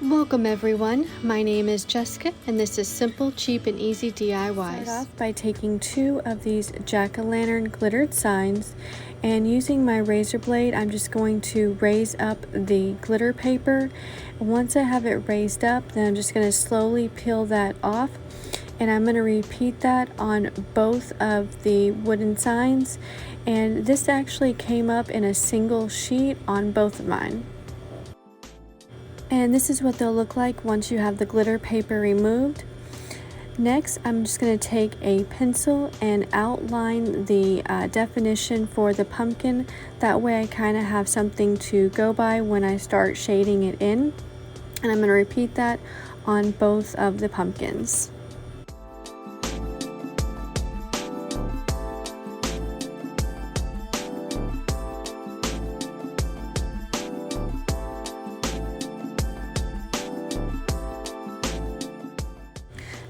Welcome everyone, my name is Jessica and this is Simple, Cheap and Easy DIYs. Start off by taking 2 of these jack-o'-lantern glittered signs and using my razor blade I'm just going to raise up the glitter paper. Once I have it raised up, then I'm just going to slowly peel that off, and I'm going to repeat that on both of the wooden signs, and this actually came up in a single sheet on both of mine. And this is what they'll look like once you have the glitter paper removed. Next, I'm just going to take a pencil and outline the definition for the pumpkin. That way I kind of have something to go by when I start shading it in. And I'm going to repeat that on both of the pumpkins.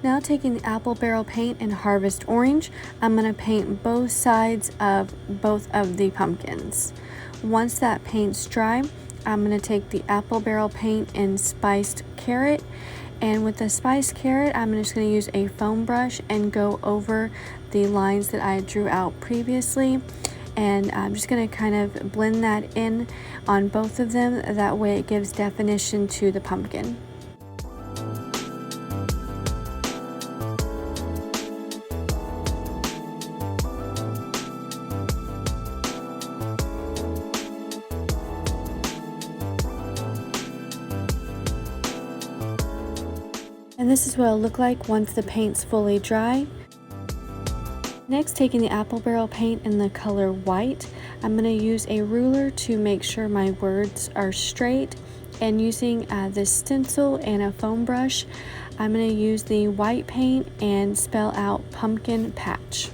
Now taking the apple barrel paint and harvest orange, I'm going to paint both sides of both of the pumpkins. Once that paint's dry, I'm going to take the apple barrel paint and spiced carrot, and with the spiced carrot I'm just going to use a foam brush and go over the lines that I drew out previously, and I'm just going to kind of blend that in on both of them. That way it gives definition to the pumpkin. And this is what it'll look like once the paint's fully dry. Next, taking the apple barrel paint in the color white, I'm going to use a ruler to make sure my words are straight, and using this stencil and a foam brush, I'm going to use the white paint and spell out pumpkin patch.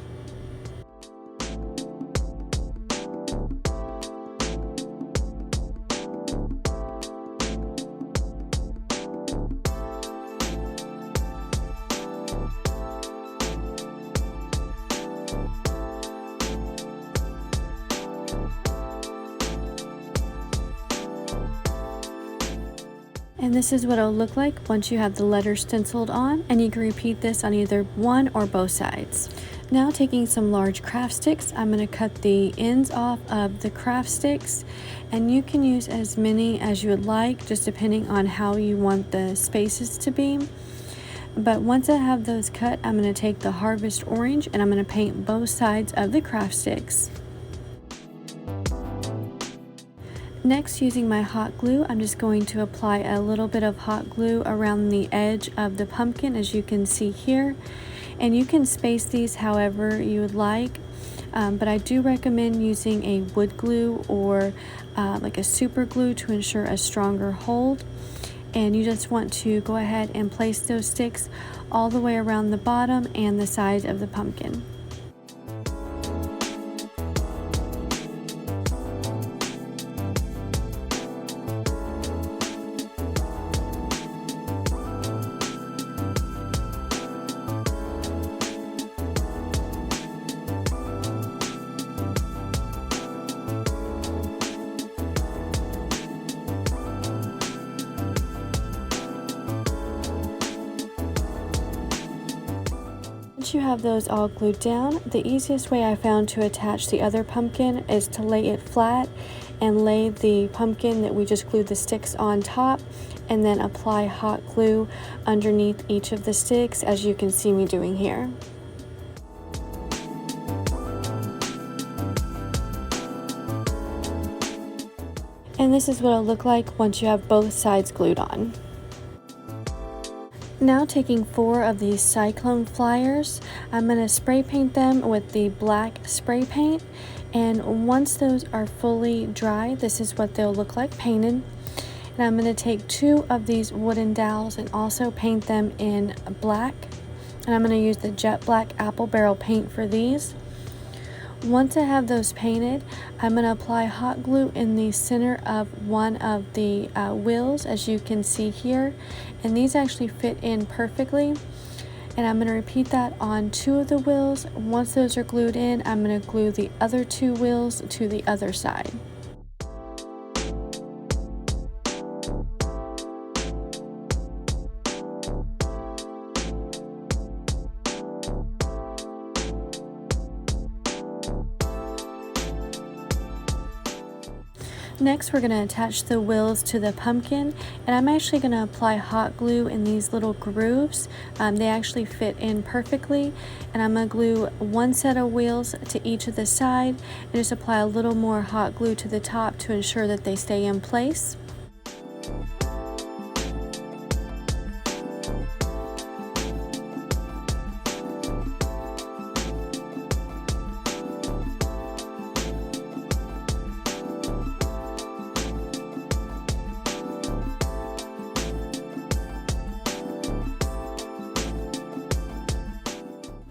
And this is what it'll look like once you have the letters stenciled on, and you can repeat this on either one or both sides. Now taking some large craft sticks, I'm going to cut the ends off of the craft sticks, and you can use as many as you would like, just depending on how you want the spaces to be. But once I have those cut, I'm going to take the harvest orange and I'm going to paint both sides of the craft sticks. Next, using my hot glue, I'm just going to apply a little bit of hot glue around the edge of the pumpkin, as you can see here. And you can space these however you would like, but I do recommend using a wood glue or like a super glue to ensure a stronger hold. And you just want to go ahead and place those sticks all the way around the bottom and the sides of the pumpkin. Once you have those all glued down, the easiest way I found to attach the other pumpkin is to lay it flat and lay the pumpkin that we just glued the sticks on top, and then apply hot glue underneath each of the sticks, as you can see me doing here. And this is what it'll look like once you have both sides glued on. Now taking 4 of these cyclone flyers, I'm going to spray paint them with the black spray paint, and once those are fully dry, this is what they'll look like painted. And I'm going to take 2 of these wooden dowels and also paint them in black, and I'm going to use the jet black apple barrel paint for these. Once I have those painted, I'm going to apply hot glue in the center of one of the wheels, as you can see here, and these actually fit in perfectly. And I'm going to repeat that on 2 of the wheels. Once those are glued in, I'm going to glue the other 2 wheels to the other side. Next, we're going to attach the wheels to the pumpkin, and I'm actually going to apply hot glue in these little grooves. They actually fit in perfectly, and I'm going to glue one set of wheels to each of the side and just apply a little more hot glue to the top to ensure that they stay in place.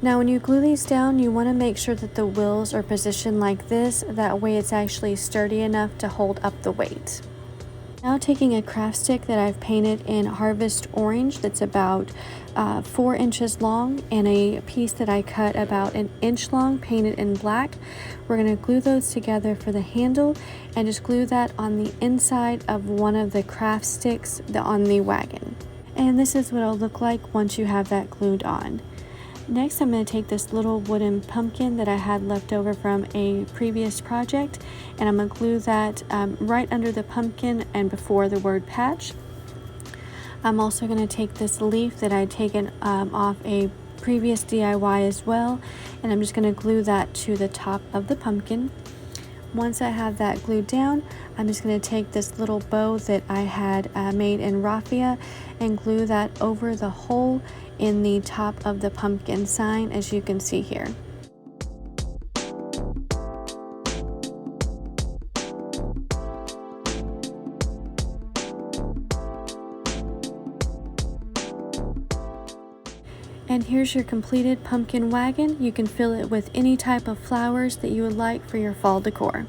Now when you glue these down, you want to make sure that the wheels are positioned like this. That way it's actually sturdy enough to hold up the weight. Now taking a craft stick that I've painted in Harvest Orange that's about 4 inches long, and a piece that I cut about 1 inch long painted in black, we're going to glue those together for the handle and just glue that on the inside of one of the craft sticks on the wagon. And this is what it'll look like once you have that glued on. Next, I'm going to take this little wooden pumpkin that I had left over from a previous project, and I'm going to glue that right under the pumpkin and before the word patch. I'm also going to take this leaf that I'd taken off a previous DIY as well, and I'm just going to glue that to the top of the pumpkin. Once I have that glued down, I'm just going to take this little bow that I had made in raffia and glue that over the hole in the top of the pumpkin sign, as you can see here. And here's your completed pumpkin wagon. You can fill it with any type of flowers that you would like for your fall decor.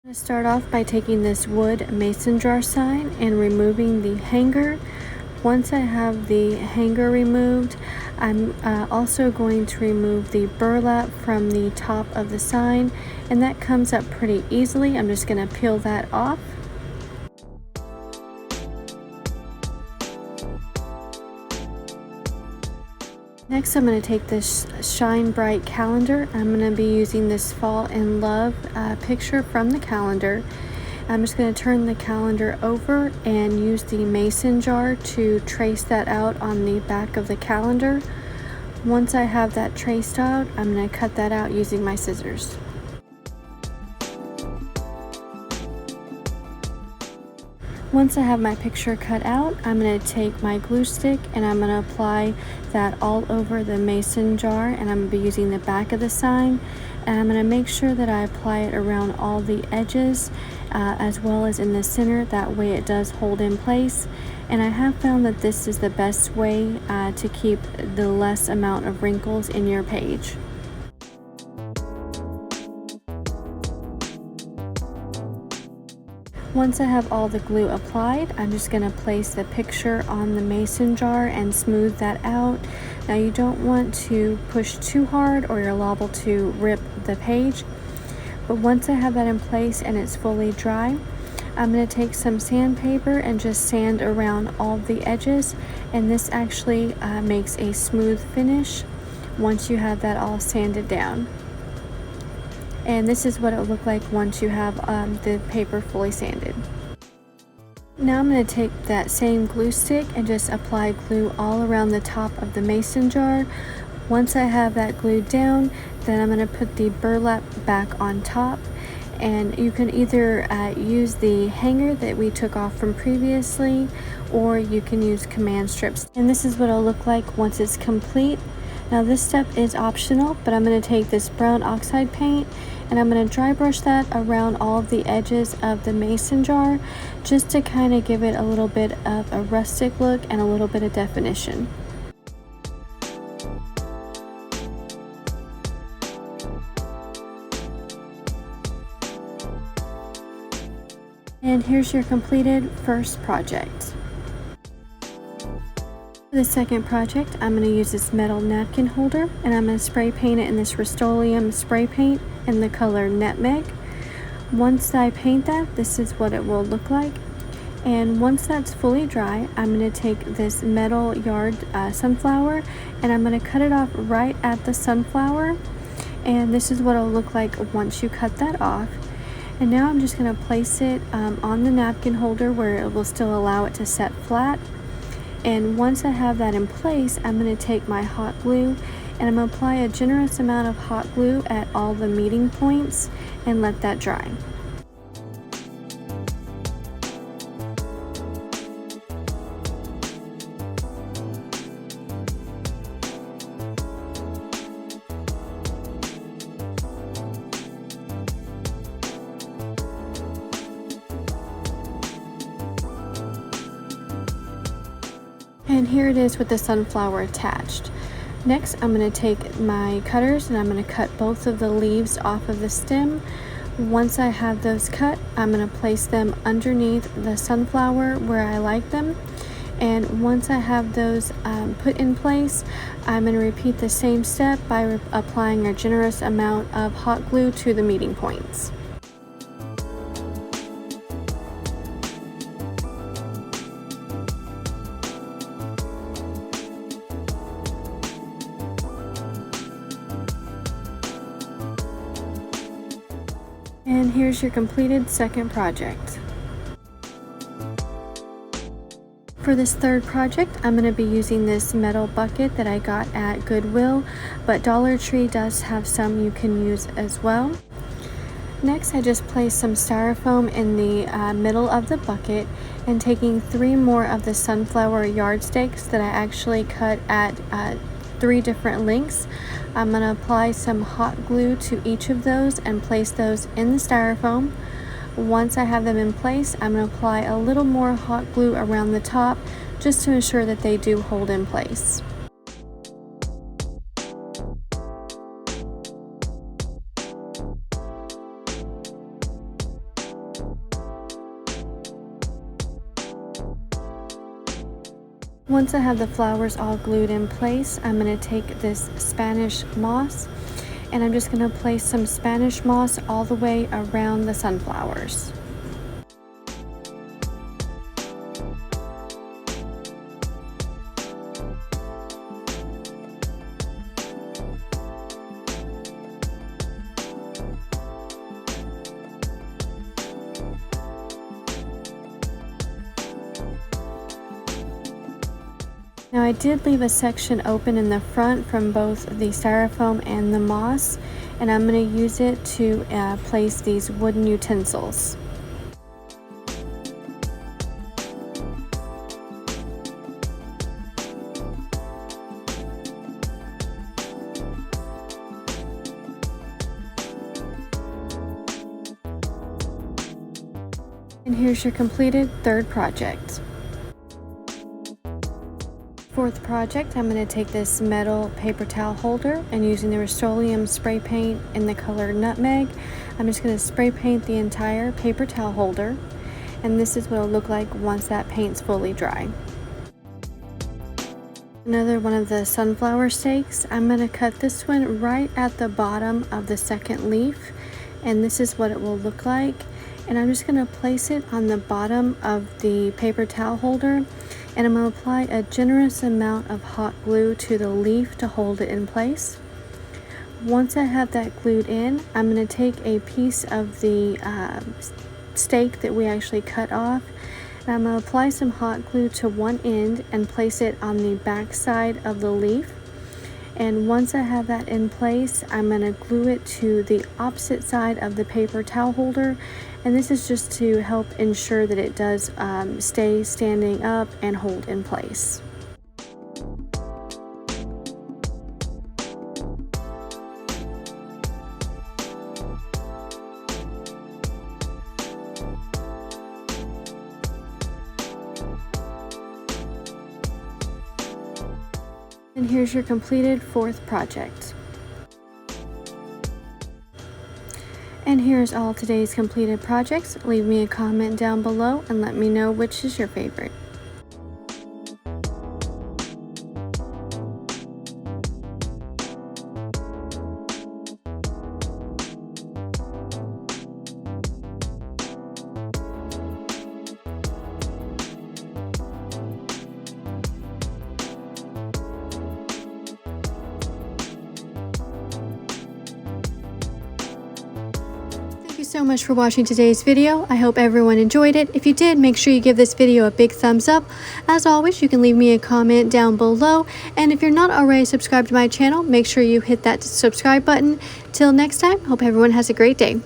I'm going to start off by taking this wood mason jar sign and removing the hanger. Once I have the hanger removed, I'm also going to remove the burlap from the top of the sign, and that comes up pretty easily. I'm just going to peel that off. Next, I'm going to take this Shine Bright calendar. I'm going to be using this Fall in Love picture from the calendar. I'm just going to turn the calendar over and use the mason jar to trace that out on the back of the calendar. Once I have that traced out, I'm going to cut that out using my scissors. Once I have my picture cut out, I'm going to take my glue stick and I'm going to apply that all over the mason jar, and I'm going to be using the back of the sign, and I'm going to make sure that I apply it around all the edges as well as in the center. That way it does hold in place, and I have found that this is the best way to keep the less amount of wrinkles in your page. Once I have all the glue applied, I'm just going to place the picture on the mason jar and smooth that out. Now you don't want to push too hard or you're liable to rip the page. But once I have that in place and it's fully dry, I'm going to take some sandpaper and just sand around all the edges, and this actually makes a smooth finish once you have that all sanded down. And this is what it will look like once you have the paper fully sanded. Now I'm going to take that same glue stick and just apply glue all around the top of the mason jar. Once I have that glued down, then I'm going to put the burlap back on top. And you can either use the hanger that we took off from previously, or you can use command strips. And this is what it'll look like once it's complete. Now this step is optional, but I'm going to take this brown oxide paint and I'm going to dry brush that around all of the edges of the mason jar, just to kind of give it a little bit of a rustic look and a little bit of definition. And here's your completed first project. For the second project, I'm going to use this metal napkin holder, and I'm going to spray paint it in this Rust-Oleum spray paint in the color Nutmeg. Once I paint that, this is what it will look like. And once that's fully dry, I'm going to take this metal yard sunflower, and I'm going to cut it off right at the sunflower. And this is what it'll look like once you cut that off. And now I'm just going to place it on the napkin holder where it will still allow it to set flat. And once I have that in place, I'm going to take my hot glue and I'm going to apply a generous amount of hot glue at all the meeting points and let that dry. And here it is with the sunflower attached. Next, I'm going to take my cutters and I'm going to cut both of the leaves off of the stem. Once I have those cut, I'm going to place them underneath the sunflower where I like them. And once I have those put in place, I'm going to repeat the same step by applying a generous amount of hot glue to the meeting points. And here's your completed second project. For this third project, I'm going to be using this metal bucket that I got at Goodwill, but Dollar Tree does have some you can use as well. Next, I just placed some styrofoam in the middle of the bucket and taking 3 more of the sunflower yardsticks that I actually cut at 3 different lengths. I'm going to apply some hot glue to each of those and place those in the styrofoam. Once I have them in place, I'm going to apply a little more hot glue around the top just to ensure that they do hold in place. Once I have the flowers all glued in place, I'm going to take this Spanish moss and I'm just going to place some Spanish moss all the way around the sunflowers. Now I did leave a section open in the front from both the styrofoam and the moss, and I'm going to use it to place these wooden utensils. And here's your completed third project. Fourth project, I'm going to take this metal paper towel holder and using the Rust-Oleum spray paint in the color Nutmeg, I'm just going to spray paint the entire paper towel holder, and this is what it'll look like once that paint's fully dry. Another one of the sunflower stakes, I'm going to cut this one right at the bottom of the second leaf, and this is what it will look like. And I'm just going to place it on the bottom of the paper towel holder, and I'm going to apply a generous amount of hot glue to the leaf to hold it in place. Once I have that glued in, I'm going to take a piece of the stake that we actually cut off, and I'm going to apply some hot glue to one end and place it on the back side of the leaf. And once I have that in place, I'm going to glue it to the opposite side of the paper towel holder, and this is just to help ensure that it does stay standing up and hold in place. And here's your completed fourth project. And here's all today's completed projects. Leave me a comment down below and let me know which is your favorite. Thank you so much for watching today's video. I hope everyone enjoyed it. If you did, make sure you give this video a big thumbs up. As always, you can leave me a comment down below. And if you're not already subscribed to my channel, make sure you hit that subscribe button. Till next time, hope everyone has a great day.